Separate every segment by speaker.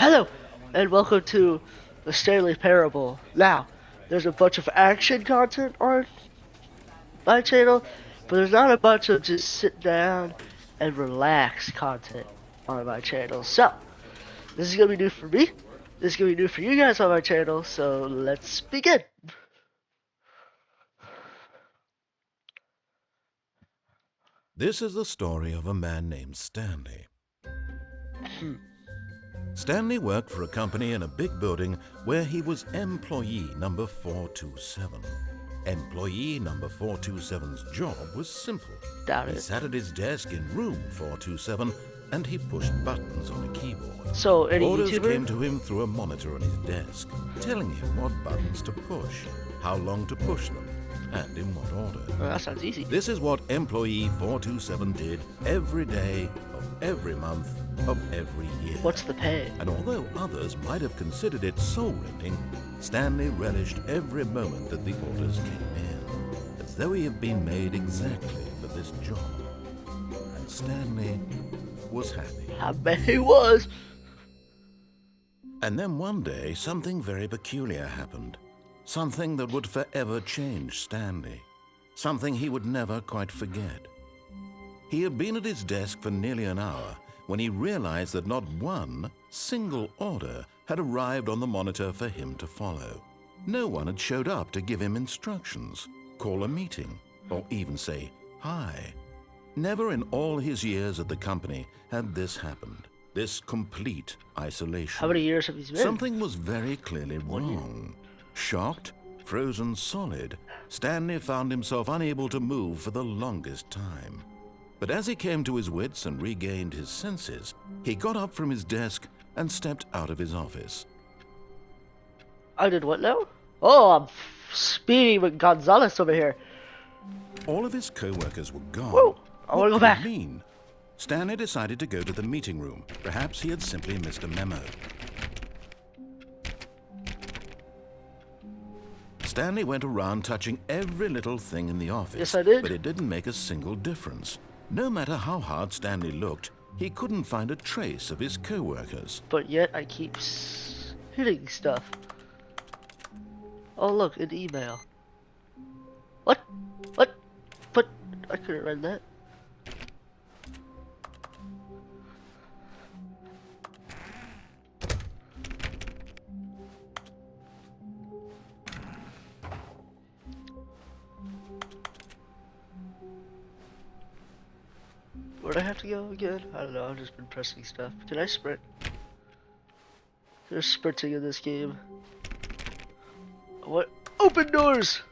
Speaker 1: Hello, and welcome to the Stanley Parable. Now, there's a bunch of action content on my channel, but there's not a bunch of just sit down and relax content on my channel. So, this is gonna be new for me. This is gonna be new for you guys on my channel. So let's begin.
Speaker 2: This is the story of a man named Stanley.
Speaker 1: Hmm.
Speaker 2: Stanley worked for a company in a big building where he was employee number 427. Employee number 427's job was simple.
Speaker 1: Doubt
Speaker 2: He
Speaker 1: it.
Speaker 2: sat at his desk in room 427 and he pushed buttons on a keyboard.
Speaker 1: So, any
Speaker 2: Orders
Speaker 1: YouTuber?
Speaker 2: came to him through a monitor on his desk, telling him what buttons to push, how long to push them, and in what order.
Speaker 1: Well, that sounds easy.
Speaker 2: This is what employee 427 did every day of every month of every year.
Speaker 1: What's the pay?
Speaker 2: And although others might have considered it soul-rending, Stanley relished every moment that the orders came in, as though he had been made exactly for this job. And Stanley was happy.
Speaker 1: I bet he was.
Speaker 2: And then one day, something very peculiar happened. Something that would forever change Stanley. Something he would never quite forget. He had been at his desk for nearly an hour when he realized that not one single order had arrived on the monitor for him to follow. No one had showed up to give him instructions, call a meeting, or even say hi. Never in all his years at the company had this happened. This complete isolation.
Speaker 1: How many years have you been?
Speaker 2: Something was very clearly wrong. Shocked, frozen solid, Stanley found himself unable to move for the longest time. But as he came to his wits and regained his senses, he got up from his desk and stepped out of his office.
Speaker 1: I did what now? Oh, I'm speeding with Gonzalez over here.
Speaker 2: All of his co-workers were gone.
Speaker 1: Whoa, I
Speaker 2: What
Speaker 1: wanna go
Speaker 2: could
Speaker 1: back.
Speaker 2: it mean? Stanley decided to go to the meeting room. Perhaps he had simply missed a memo. Stanley went around touching every little thing in the office.
Speaker 1: Yes, I did.
Speaker 2: But it didn't make a single difference. No matter how hard Stanley looked, he couldn't find a trace of his co-workers.
Speaker 1: But yet I keep hitting stuff. Oh look, an email. What? What? But I couldn't read that. Where'd I have to go again? I don't know, I've just been pressing stuff. Can I sprint? There's sprinting in this game. What? Open doors!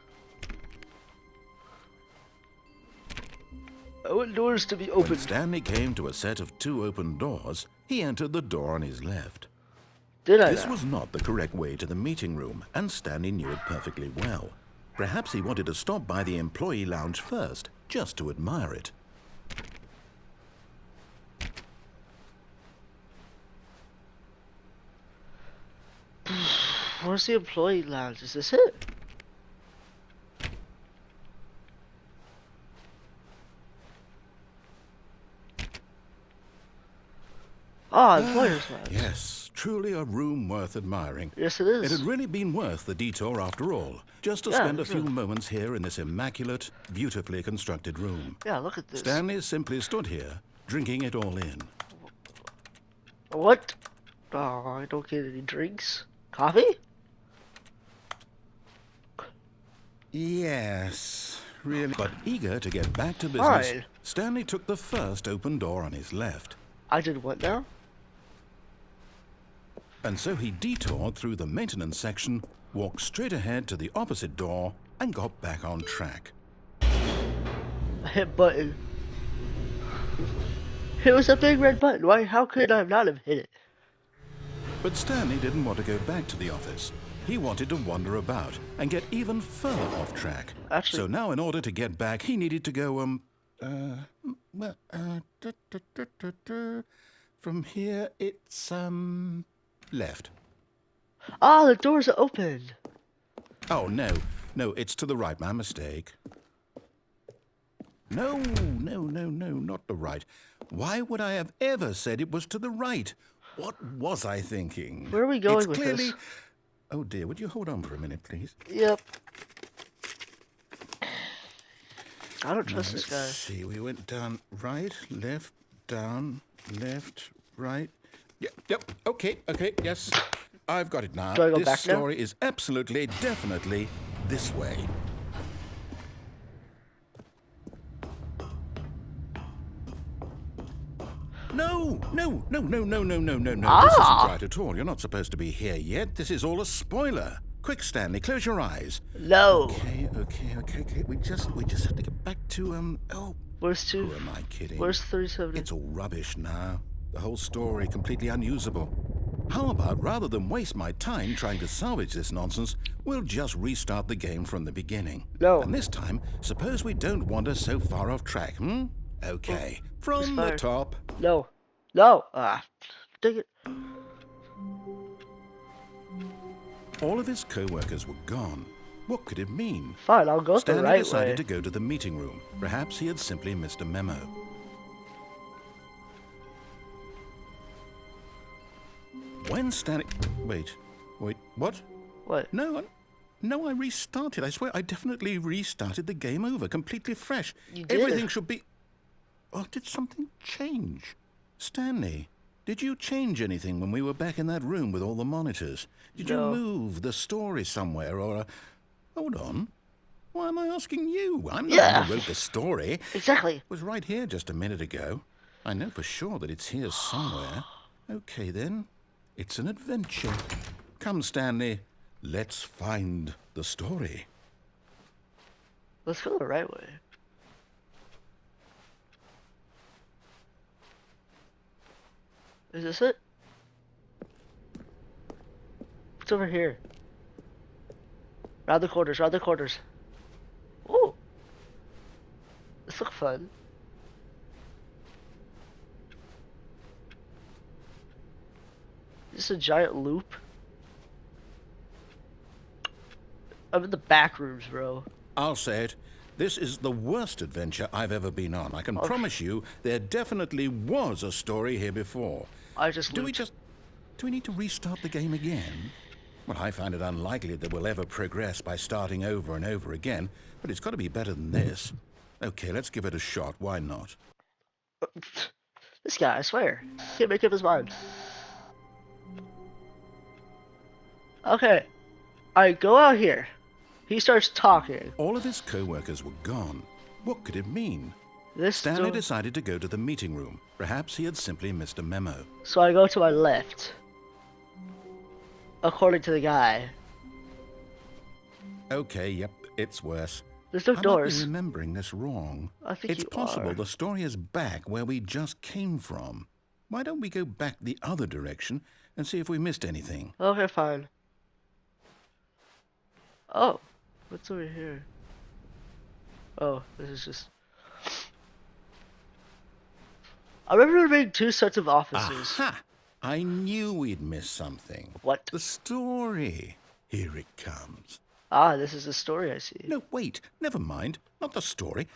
Speaker 1: I want doors to be
Speaker 2: When
Speaker 1: opened.
Speaker 2: Stanley came to a set of two open doors, he entered the door on his left.
Speaker 1: Did I
Speaker 2: This
Speaker 1: now?
Speaker 2: was not the correct way to the meeting room, and Stanley knew it perfectly well. Perhaps he wanted to stop by the employee lounge first, just to admire it.
Speaker 1: Where's the employee lounge? Is this it? Ah, employer's lounge.
Speaker 2: Yes, truly a room worth admiring.
Speaker 1: Yes, it is.
Speaker 2: It had really been worth the detour after all, just to
Speaker 1: Yeah,
Speaker 2: spend a
Speaker 1: true.
Speaker 2: few moments here in this immaculate, beautifully constructed room.
Speaker 1: Yeah, look at this.
Speaker 2: Stanley simply stood here, drinking it all in.
Speaker 1: What? Oh, I don't get any drinks. Coffee?
Speaker 2: Yes, really. But eager to get back to business,
Speaker 1: Fine.
Speaker 2: Stanley took the first open door on his left.
Speaker 1: I did what now?
Speaker 2: And so he detoured through the maintenance section, walked straight ahead to the opposite door, and got back on track.
Speaker 1: I hit button. It was a big red button. Why? How could I not have hit it?
Speaker 2: But Stanley didn't want to go back to the office. He wanted to wander about and get even further off track.
Speaker 1: Actually-
Speaker 2: So now in order to get back, he needed to go, from here it's, left.
Speaker 1: Ah, the doors are open.
Speaker 2: Oh, no, it's to the right, my mistake. No, not the right. Why would I have ever said it was to the right? What was I thinking?
Speaker 1: Where are we going with this?
Speaker 2: Oh dear, would you hold on for a minute, please?
Speaker 1: Yep. I don't
Speaker 2: Now,
Speaker 1: trust this
Speaker 2: let's
Speaker 1: guy.
Speaker 2: see. We went down, right, left, down, left, right. Yep. Okay. Yes, I've got it now.
Speaker 1: Do I go
Speaker 2: This
Speaker 1: back now?
Speaker 2: story is absolutely, definitely this way. No. This isn't
Speaker 1: Ah!
Speaker 2: right at all. You're not supposed to be here yet. This is all a spoiler. Quick, Stanley, close your eyes.
Speaker 1: No.
Speaker 2: Okay. We just have to get back to,
Speaker 1: Where's
Speaker 2: who
Speaker 1: 2?
Speaker 2: am I kidding?
Speaker 1: Where's 370?
Speaker 2: It's all rubbish now. The whole story completely unusable. How about, rather than waste my time trying to salvage this nonsense, we'll just restart the game from the beginning.
Speaker 1: No.
Speaker 2: And this time, suppose we don't wander so far off track, Okay, from the top.
Speaker 1: No. No. Ah. Dang it.
Speaker 2: All of his co-workers were gone. What could it mean?
Speaker 1: Fine, I'll go the
Speaker 2: Stanley
Speaker 1: right
Speaker 2: decided
Speaker 1: way.
Speaker 2: to go to the meeting room. Perhaps he had simply missed a memo. When Stanley... Wait, what?
Speaker 1: What?
Speaker 2: No, I restarted. I swear, I definitely restarted the game over, completely fresh.
Speaker 1: You did?
Speaker 2: Everything should be... Oh, did something change? Stanley, did you change anything when we were back in that room with all the monitors? Did you
Speaker 1: No.
Speaker 2: move the story somewhere, or... Hold on. Why am I asking you? I'm the
Speaker 1: Yeah.
Speaker 2: one who wrote the story.
Speaker 1: Exactly.
Speaker 2: It was right here just a minute ago. I know for sure that it's here somewhere. Okay, then. It's an adventure. Come, Stanley. Let's find the story.
Speaker 1: Let's go the right way. Is this it? What's over here? Round the corners, round the corners. Ooh. This looks fun. Is this a giant loop? I'm in the back rooms, bro.
Speaker 2: I'll say it. This is the worst adventure I've ever been on. I can promise you there definitely was a story here before.
Speaker 1: I just
Speaker 2: Do we
Speaker 1: looped.
Speaker 2: need to restart the game again? Well, I find it unlikely that we'll ever progress by starting over and over again, but it's got to be better than this. Okay, let's give it a shot. Why not?
Speaker 1: This guy, I swear. Can't make up his mind. Okay. I go out here. He starts talking.
Speaker 2: All of his co-workers were gone. What could it mean?
Speaker 1: This
Speaker 2: Stanley
Speaker 1: door-
Speaker 2: decided to go to the meeting room. Perhaps he had simply missed a memo.
Speaker 1: So I go to my left. According to the guy.
Speaker 2: Okay, yep, it's worse.
Speaker 1: There's no
Speaker 2: I might
Speaker 1: doors.
Speaker 2: be remembering this wrong.
Speaker 1: I think
Speaker 2: It's
Speaker 1: you
Speaker 2: possible
Speaker 1: are.
Speaker 2: the story is back where we just came from. Why don't we go back the other direction and see if we missed anything?
Speaker 1: Okay, fine. Oh. What's over here? Oh, this is just... I remember there being 2 sets of offices.
Speaker 2: Aha! I knew we'd missed something.
Speaker 1: What?
Speaker 2: The story. Here it comes.
Speaker 1: Ah, this is the story I see.
Speaker 2: No, wait. Never mind. Not the story.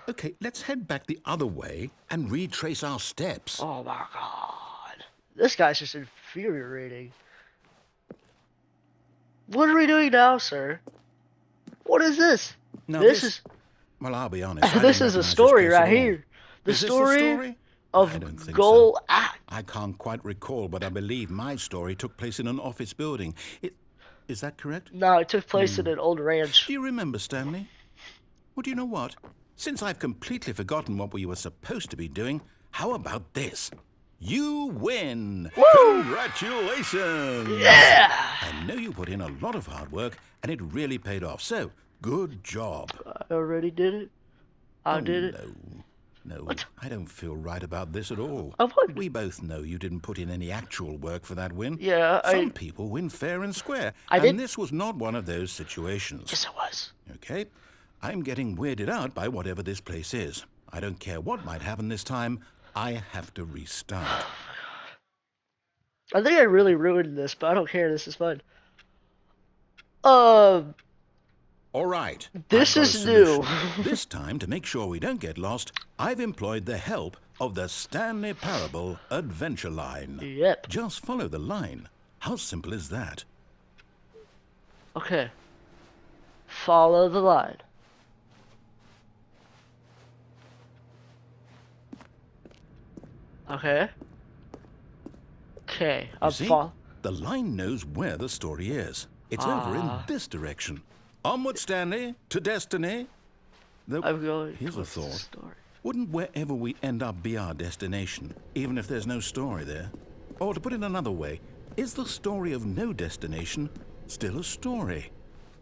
Speaker 2: Okay, let's head back the other way and retrace our steps.
Speaker 1: Oh my god. This guy's just infuriating. What are we doing now, sir? What is this?
Speaker 2: Now
Speaker 1: this is
Speaker 2: Well, I'll be honest. I
Speaker 1: this
Speaker 2: don't
Speaker 1: is a
Speaker 2: recognize
Speaker 1: story
Speaker 2: place at
Speaker 1: right
Speaker 2: all.
Speaker 1: here. The
Speaker 2: Is this
Speaker 1: story,
Speaker 2: the story?
Speaker 1: of
Speaker 2: I don't think
Speaker 1: Goal
Speaker 2: so.
Speaker 1: Act.
Speaker 2: I can't quite recall, but I believe my story took place in an office building. Is that correct?
Speaker 1: No, it took place in an old ranch.
Speaker 2: Do you remember, Stanley? Well, do you know what? Since I've completely forgotten what we were supposed to be doing, how about this? You win!
Speaker 1: Woo!
Speaker 2: Congratulations!
Speaker 1: Yeah!
Speaker 2: I know you put in a lot of hard work, and it really paid off. So, good job.
Speaker 1: I already did it. I did it.
Speaker 2: No,
Speaker 1: What?
Speaker 2: I don't feel right about this at all.
Speaker 1: I won.
Speaker 2: We both know you didn't put in any actual work for that win.
Speaker 1: Yeah,
Speaker 2: Some people win fair and square,
Speaker 1: I
Speaker 2: and
Speaker 1: did.
Speaker 2: this was not one of those situations.
Speaker 1: Yes, it was.
Speaker 2: Okay? I'm getting weirded out by whatever this place is. I don't care what might happen this time. I have to restart.
Speaker 1: I think I really ruined this, but I don't care. This is fun.
Speaker 2: All right.
Speaker 1: This
Speaker 2: I've got a
Speaker 1: is new.
Speaker 2: solution. This time, to make sure we don't get lost, I've employed the help of the Stanley Parable Adventure Line.
Speaker 1: Yep.
Speaker 2: Just follow the line. How simple is that?
Speaker 1: Okay. Follow the line. Okay. Okay.
Speaker 2: You see, the line knows where the story is. It's over in this direction. Onward, Stanley, to destiny. Though,
Speaker 1: I'm going.
Speaker 2: here's a thought.
Speaker 1: Story.
Speaker 2: Wouldn't wherever we end up be our destination, even if there's no story there? Or to put it another way, is the story of no destination still a story?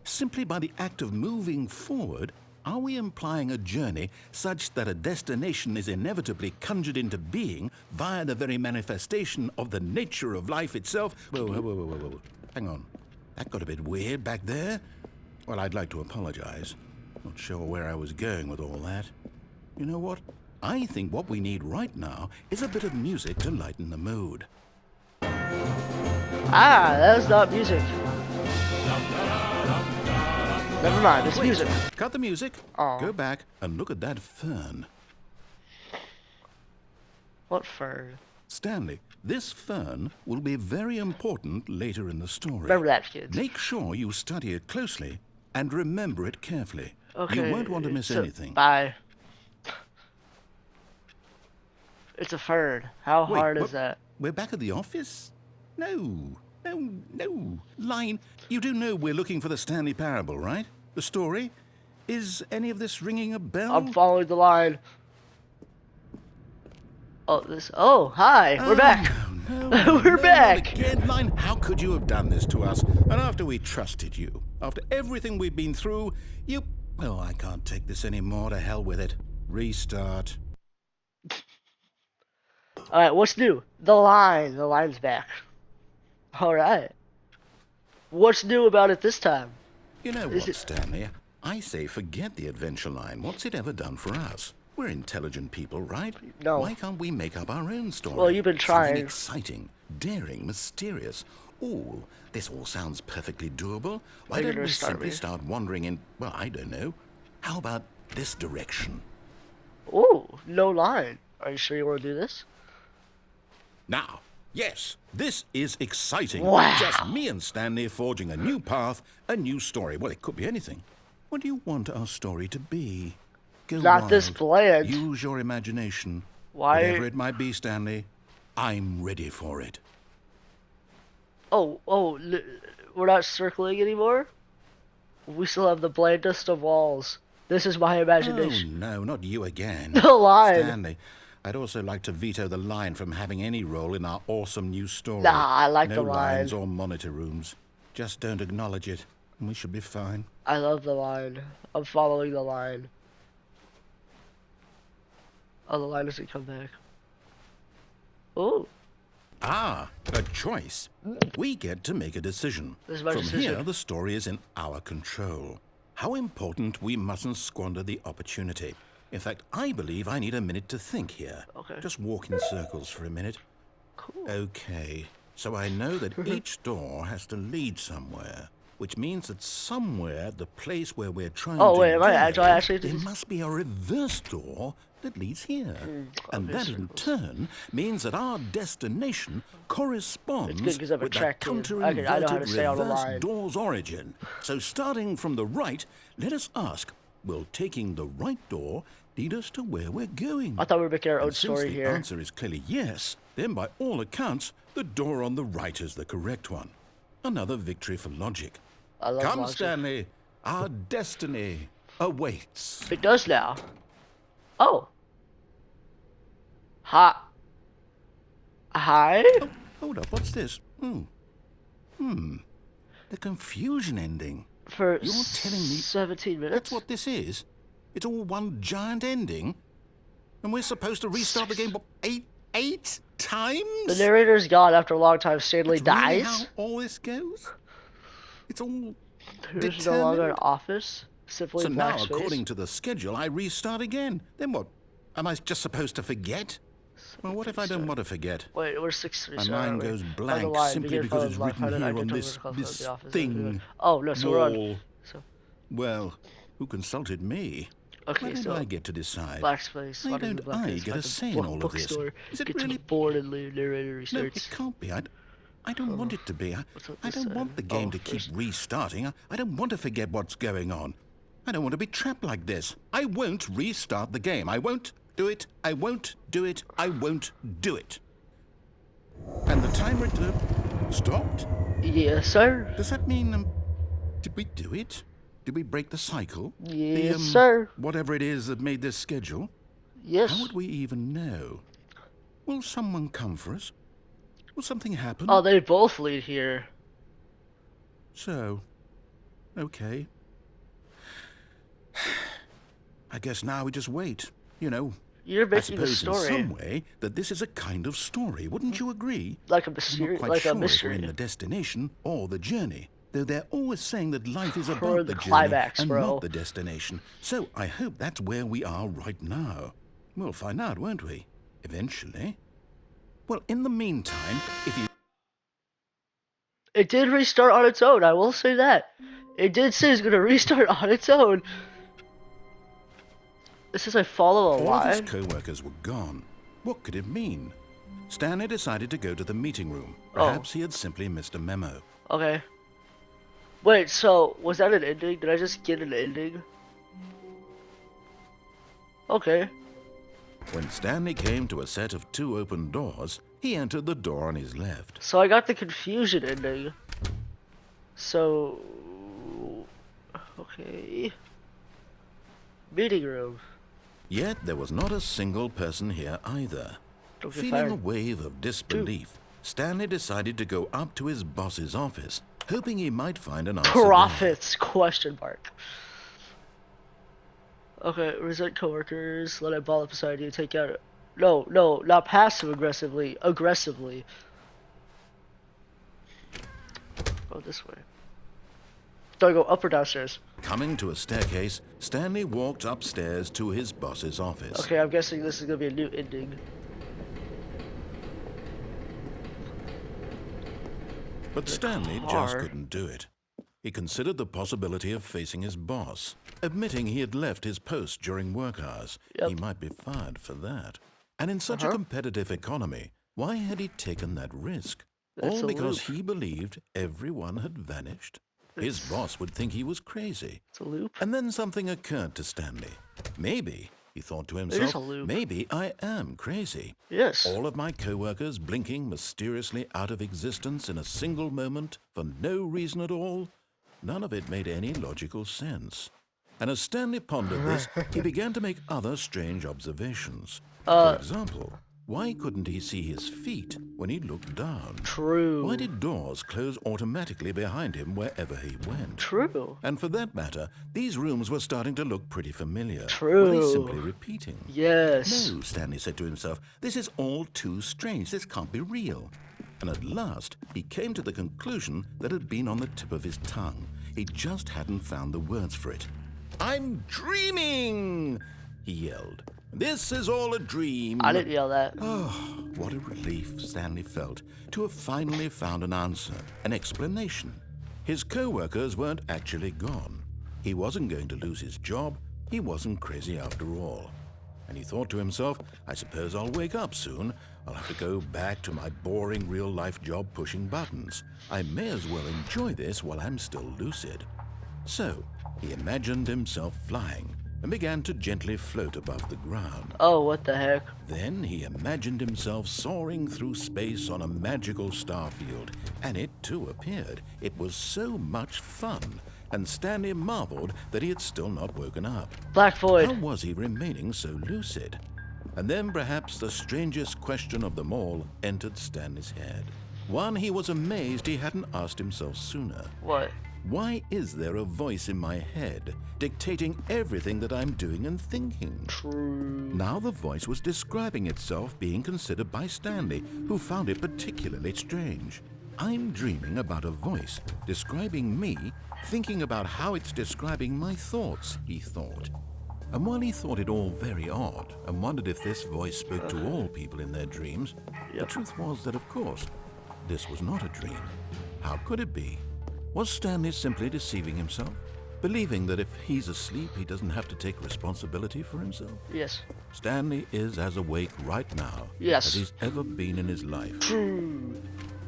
Speaker 2: Simply by the act of moving forward, are we implying a journey such that a destination is inevitably conjured into being via the very manifestation of the nature of life itself? Whoa. Hang on. That got a bit weird back there. Well, I'd like to apologize. Not sure where I was going with all that. You know what? I think what we need right now is a bit of music to lighten the mood.
Speaker 1: Ah, that's not music. Never mind, it's music.
Speaker 2: Cut the music.
Speaker 1: Aw.
Speaker 2: Go back and look at that fern.
Speaker 1: What fern?
Speaker 2: Stanley, this fern will be very important later in the story.
Speaker 1: Remember that, kids.
Speaker 2: Make sure you study it closely and remember it carefully.
Speaker 1: Okay.
Speaker 2: You won't want to miss anything.
Speaker 1: Bye. It's a fern. How
Speaker 2: Wait,
Speaker 1: hard
Speaker 2: what?
Speaker 1: is that?
Speaker 2: We're back at the office? No. Line, you do know we're looking for the Stanley Parable, right? The story? Is any of this ringing a bell?
Speaker 1: I'm following the line. Oh, hi. We're back.
Speaker 2: No,
Speaker 1: We're back.
Speaker 2: not again, Line. How could you have done this to us? And after we trusted you, after everything we've been through, you... Oh, I can't take this anymore. To hell with it. Restart.
Speaker 1: Alright, what's new? The line. The line's back. Alright. What's new about it this time?
Speaker 2: You know what, Stanley? I say forget the adventure line. What's it ever done for us? We're intelligent people, right?
Speaker 1: No.
Speaker 2: Why can't we make up our own story?
Speaker 1: Well, you've been trying.
Speaker 2: Something exciting, daring, mysterious. Oh, this all sounds perfectly doable. Why
Speaker 1: Maybe
Speaker 2: don't we
Speaker 1: start
Speaker 2: simply
Speaker 1: me.
Speaker 2: start wandering in, well, I don't know. How about this direction?
Speaker 1: Ooh, no line. Are you sure you want to do this?
Speaker 2: Now, yes, this is exciting.
Speaker 1: Wow.
Speaker 2: Just me and Stanley forging a new path, a new story. Well, it could be anything. What do you want our story to be? Go
Speaker 1: Not
Speaker 2: wild.
Speaker 1: this bland.
Speaker 2: Use your imagination.
Speaker 1: Why?
Speaker 2: Whatever it might be, Stanley, I'm ready for it.
Speaker 1: We're not circling anymore? We still have the blandest of walls. This is my
Speaker 2: Oh,
Speaker 1: imagination.
Speaker 2: no, not you again.
Speaker 1: The line.
Speaker 2: Stanley, I'd also like to veto the line from having any role in our awesome new story.
Speaker 1: Nah, I like
Speaker 2: no
Speaker 1: the line.
Speaker 2: lines or monitor rooms. Just don't acknowledge it, and we should be fine.
Speaker 1: I love the line. I'm following the line. Oh, the line doesn't come back. Ooh.
Speaker 2: Ah, a choice. We get to make a decision.
Speaker 1: This is my
Speaker 2: From
Speaker 1: decision.
Speaker 2: here, the story is in our control. How important we mustn't squander the opportunity. In fact, I believe I need a minute to think here.
Speaker 1: Okay.
Speaker 2: Just walk in circles for a minute.
Speaker 1: Cool.
Speaker 2: Okay, so I know that each door has to lead somewhere, which means that somewhere, the place where we're trying
Speaker 1: Oh,
Speaker 2: to
Speaker 1: wait, do I
Speaker 2: go,
Speaker 1: actually
Speaker 2: there
Speaker 1: just-
Speaker 2: must be a reverse door that leads here. And that in
Speaker 1: circles.
Speaker 2: turn means that our destination corresponds
Speaker 1: It's good 'cause I'm
Speaker 2: with the
Speaker 1: attractive.
Speaker 2: counter
Speaker 1: I know how to
Speaker 2: inverted
Speaker 1: stay on the
Speaker 2: reverse
Speaker 1: line.
Speaker 2: door's origin. So starting from the right, let us ask, will taking the right door lead us to where we're going?
Speaker 1: I thought we were making our own
Speaker 2: And since
Speaker 1: story
Speaker 2: the
Speaker 1: here.
Speaker 2: answer is clearly yes, then by all accounts, the door on the right is the correct one. Another victory for logic.
Speaker 1: I love
Speaker 2: Come,
Speaker 1: logic.
Speaker 2: Stanley, our destiny awaits.
Speaker 1: It does now. Oh. Hi?
Speaker 2: Oh, hold up, what's this? The confusion ending.
Speaker 1: For
Speaker 2: You're telling me
Speaker 1: 17 minutes?
Speaker 2: That's what this is. It's all one giant ending. And we're supposed to restart the game, what, eight times?
Speaker 1: The narrator's gone after a long time. Stanley
Speaker 2: That's really
Speaker 1: dies.
Speaker 2: how all this goes? It's all
Speaker 1: There's no longer an
Speaker 2: determined?
Speaker 1: office. Simply
Speaker 2: So
Speaker 1: black
Speaker 2: now,
Speaker 1: space.
Speaker 2: according to the schedule, I restart again. Then what? Am I just supposed to forget? Well, what if I don't want to forget?
Speaker 1: Wait, we're 6
Speaker 2: My mind goes blank simply because it's written here on this thing.
Speaker 1: Oh, no, so we're on.
Speaker 2: wall.
Speaker 1: So,
Speaker 2: Well, who consulted me? Why
Speaker 1: Okay,
Speaker 2: don't
Speaker 1: so
Speaker 2: I get to decide?
Speaker 1: black space.
Speaker 2: Why
Speaker 1: Why don't
Speaker 2: don't
Speaker 1: you black
Speaker 2: I
Speaker 1: space?
Speaker 2: get a
Speaker 1: Find
Speaker 2: say
Speaker 1: the
Speaker 2: in all of this?
Speaker 1: bookstore.
Speaker 2: Is it
Speaker 1: Get to the
Speaker 2: really?
Speaker 1: board and the narrator
Speaker 2: No, it
Speaker 1: restarts.
Speaker 2: can't be. I don't want it to be.
Speaker 1: What's up
Speaker 2: I
Speaker 1: this
Speaker 2: don't
Speaker 1: side?
Speaker 2: want the game
Speaker 1: Oh,
Speaker 2: to keep
Speaker 1: first.
Speaker 2: restarting. I don't want to forget what's going on. I don't want to be trapped like this. I won't restart the game. I won't do it. I won't do it. I won't do it. And the timer stopped?
Speaker 1: Yes, sir.
Speaker 2: Does that mean, did we do it? Did we break the cycle?
Speaker 1: Yes, sir.
Speaker 2: Whatever it is that made this schedule? How
Speaker 1: Yes.
Speaker 2: would we even know? Will someone come for us? Will something happen?
Speaker 1: Oh, they both lead here.
Speaker 2: So, okay. I guess now we just wait. You know,
Speaker 1: You're
Speaker 2: I
Speaker 1: making a
Speaker 2: suppose in
Speaker 1: story.
Speaker 2: some way that this is a kind of story. Wouldn't you agree?
Speaker 1: Like a
Speaker 2: I'm
Speaker 1: mystery,
Speaker 2: not quite
Speaker 1: like
Speaker 2: sure
Speaker 1: a
Speaker 2: if we're
Speaker 1: mystery.
Speaker 2: in the destination or the journey. Though they're always saying that life is
Speaker 1: We're
Speaker 2: about
Speaker 1: in
Speaker 2: the
Speaker 1: the
Speaker 2: journey
Speaker 1: climax,
Speaker 2: and
Speaker 1: bro.
Speaker 2: not the destination. So I hope that's where we are right now. We'll find out, won't we? Eventually. Well, in the meantime, if you...
Speaker 1: It did restart on its own, I will say that. It did say it's gonna restart on its own. It says I follow a
Speaker 2: All of his
Speaker 1: line.
Speaker 2: co-workers were gone. What could it mean? Stanley decided to go to the meeting room.
Speaker 1: Oh.
Speaker 2: Perhaps he had simply missed a memo.
Speaker 1: Okay. Wait, so was that an ending? Did I just get an ending? Okay.
Speaker 2: When Stanley came to a set of 2 open doors, he entered the door on his left.
Speaker 1: So I got the confusion ending. So... Okay... Meeting room.
Speaker 2: Yet there was not a single person here either.
Speaker 1: Don't get
Speaker 2: Feeling a
Speaker 1: fired.
Speaker 2: wave of disbelief, Stanley decided to go up to his boss's office, hoping he might find an answer there.
Speaker 1: Profits? Question mark. Okay, resent coworkers, let it ball up beside you, take out... No, not passive aggressively, aggressively. Go this way. Do I go up or downstairs?
Speaker 2: Coming to a staircase, Stanley walked upstairs to his boss's office.
Speaker 1: Okay, I'm guessing this is gonna be a new ending.
Speaker 2: But Stanley just
Speaker 1: car.
Speaker 2: couldn't do it. He considered the possibility of facing his boss, admitting he had left his post during work hours.
Speaker 1: Yep.
Speaker 2: He might be fired for that. And in such a competitive economy, why had he taken that risk?
Speaker 1: That's
Speaker 2: All
Speaker 1: a
Speaker 2: because
Speaker 1: loop.
Speaker 2: he believed everyone had vanished? His boss would think he was crazy.
Speaker 1: It's a loop.
Speaker 2: And then something occurred to Stanley. Maybe, he thought to
Speaker 1: is
Speaker 2: himself,
Speaker 1: a loop.
Speaker 2: maybe I am crazy.
Speaker 1: Yes.
Speaker 2: All of my co-workers blinking mysteriously out of existence in a single moment for no reason at all. None of it made any logical sense. And as Stanley pondered this, he began to make other strange observations. For example, why couldn't he see his feet when he looked down?
Speaker 1: True.
Speaker 2: Why did doors close automatically behind him wherever he went?
Speaker 1: True.
Speaker 2: And for that matter, these rooms were starting to look pretty familiar.
Speaker 1: True.
Speaker 2: Were they simply repeating?
Speaker 1: Yes.
Speaker 2: No, Stanley said to himself, this is all too strange. This can't be real. And at last, he came to the conclusion that had been on the tip of his tongue. He just hadn't found the words for it. I'm dreaming, he yelled. This is all a dream.
Speaker 1: I didn't yell that.
Speaker 2: Oh, what a relief Stanley felt to have finally found an answer, an explanation. His co-workers weren't actually gone. He wasn't going to lose his job. He wasn't crazy after all. And he thought to himself, I suppose I'll wake up soon. I'll have to go back to my boring real-life job pushing buttons. I may as well enjoy this while I'm still lucid. So, he imagined himself flying and began to gently float above the ground.
Speaker 1: Oh, what the heck?
Speaker 2: Then he imagined himself soaring through space on a magical star field, and it too appeared. It was so much fun, and Stanley marveled that he had still not woken up.
Speaker 1: Black Void.
Speaker 2: How was he remaining so lucid? And then perhaps the strangest question of them all entered Stanley's head. One he was amazed he hadn't asked himself sooner.
Speaker 1: What?
Speaker 2: Why is there a voice in my head dictating everything that I'm doing and thinking?
Speaker 1: True.
Speaker 2: Now the voice was describing itself being considered by Stanley, who found it particularly strange. I'm dreaming about a voice describing me, thinking about how it's describing my thoughts, he thought. And while he thought it all very odd and wondered if this voice spoke to all people in their dreams, the truth was that, of course, this was not a dream. How could it be? Was Stanley simply deceiving himself? believing that if he's asleep, he doesn't have to take responsibility for himself.
Speaker 1: Yes.
Speaker 2: Stanley is as awake right now
Speaker 1: Yes.
Speaker 2: as he's ever been in his life.
Speaker 1: True.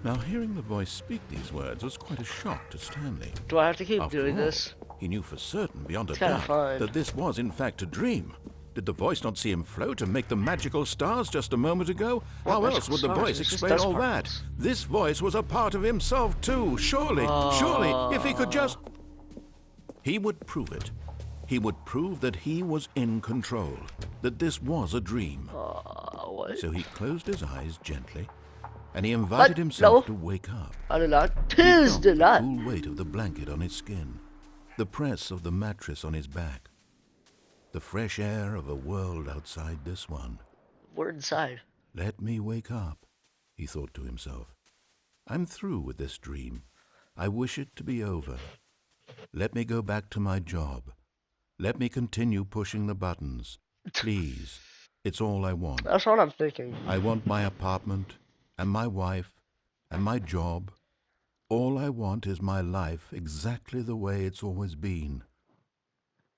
Speaker 2: Now, hearing the voice speak these words was quite a shock to Stanley.
Speaker 1: Do I have to keep
Speaker 2: After
Speaker 1: doing
Speaker 2: all,
Speaker 1: this?
Speaker 2: he knew for certain, beyond a
Speaker 1: It's kinda
Speaker 2: doubt,
Speaker 1: fun.
Speaker 2: that this was in fact a dream. Did the voice not see him float and make the magical stars just a moment ago?
Speaker 1: What
Speaker 2: How else
Speaker 1: magical
Speaker 2: would the
Speaker 1: stars?
Speaker 2: voice
Speaker 1: It's just
Speaker 2: explain
Speaker 1: dust
Speaker 2: all that?
Speaker 1: particles.
Speaker 2: This voice was a part of himself too, surely, if he could just... He would prove it. He would prove that he was in control, that this was a dream.
Speaker 1: What?
Speaker 2: So he closed his eyes gently, and he invited himself to wake up.
Speaker 1: I did not.
Speaker 2: He
Speaker 1: Tis
Speaker 2: felt
Speaker 1: did
Speaker 2: the
Speaker 1: not.
Speaker 2: cool weight of the blanket on his skin, the press of the mattress on his back, the fresh air of a world outside this one.
Speaker 1: We're inside.
Speaker 2: Let me wake up, he thought to himself. I'm through with this dream. I wish it to be over. Let me go back to my job. Let me continue pushing the buttons. Please. It's all I want.
Speaker 1: That's what I'm thinking.
Speaker 2: I want my apartment, and my wife, and my job. All I want is my life exactly the way it's always been.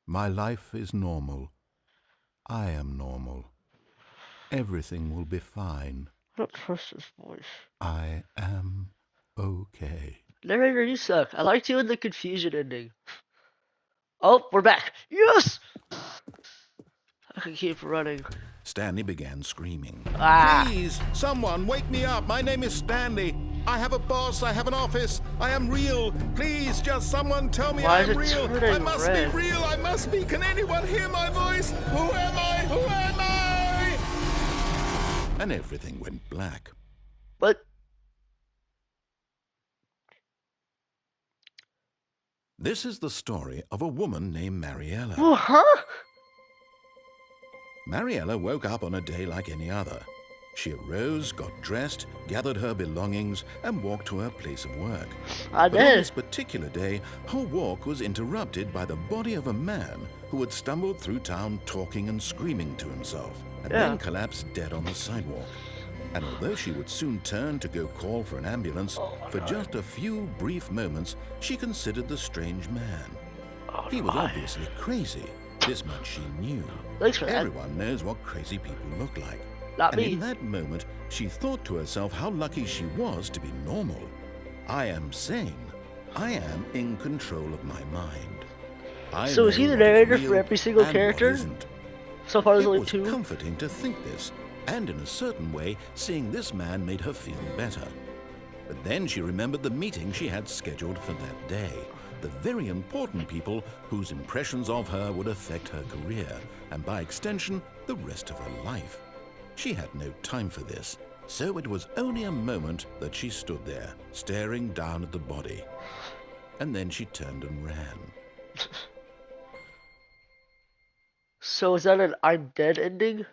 Speaker 2: My life is normal. I am normal. Everything will be fine.
Speaker 1: I don't trust this voice.
Speaker 2: I am okay.
Speaker 1: Narrator, you suck. I liked you in the confusion ending. Oh, we're back. Yes! I can keep running.
Speaker 2: Stanley began screaming.
Speaker 1: Ah!
Speaker 2: Please, someone, wake me up. My name is Stanley. I have a boss. I have an office. I am real. Please, just someone tell me
Speaker 1: Why
Speaker 2: I
Speaker 1: is
Speaker 2: am
Speaker 1: it
Speaker 2: real.
Speaker 1: turning
Speaker 2: I must
Speaker 1: red?
Speaker 2: be real. I must be. Can anyone hear my voice? Who am I? Who am I? And everything went black.
Speaker 1: But
Speaker 2: This is the story of a woman named Mariella.
Speaker 1: oh, huh?
Speaker 2: Mariella woke up on a day like any other. She arose, got dressed, gathered her belongings, and walked to her place of work.
Speaker 1: I
Speaker 2: But on
Speaker 1: did.
Speaker 2: this particular day, her walk was interrupted by the body of a man who had stumbled through town talking and screaming to himself, and then collapsed dead on the sidewalk. And although she would soon turn to go call for an ambulance, for just a few brief moments, she considered the strange man. He was obviously crazy. This much she knew.
Speaker 1: Thanks for that.
Speaker 2: Everyone knows what crazy people look like.
Speaker 1: Not
Speaker 2: And
Speaker 1: me.
Speaker 2: in that moment, she thought to herself how lucky she was to be normal. I am sane. I am in control of my mind. I
Speaker 1: So is he
Speaker 2: know
Speaker 1: the
Speaker 2: what is
Speaker 1: narrator for
Speaker 2: real
Speaker 1: every single
Speaker 2: and what
Speaker 1: character?
Speaker 2: isn't.
Speaker 1: So far, there's
Speaker 2: It
Speaker 1: only
Speaker 2: was
Speaker 1: two.
Speaker 2: comforting to think this, and in a certain way, seeing this man made her feel better. But then she remembered the meeting she had scheduled for that day. The very important people whose impressions of her would affect her career, and by extension, the rest of her life. She had no time for this, so it was only a moment that she stood there, staring down at the body. And then she turned and ran.
Speaker 1: So is that an I'm dead ending?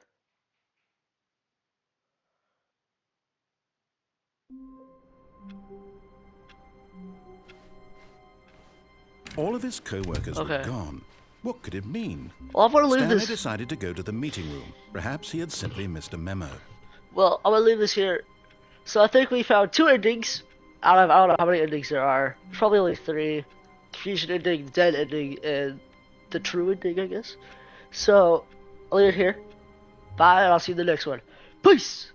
Speaker 2: All of his co-workers were
Speaker 1: Okay.
Speaker 2: gone. What could it mean?
Speaker 1: Well, I'm gonna leave
Speaker 2: Stanley
Speaker 1: this.
Speaker 2: decided to go to the meeting room. Perhaps he had simply missed a memo.
Speaker 1: Well, I'm gonna leave this here. So I think we found two endings. I don't know how many endings there are. Probably only three. Confusion ending, dead ending, and the true ending, I guess. So I'll leave it here. Bye, and I'll see you in the next one. Peace!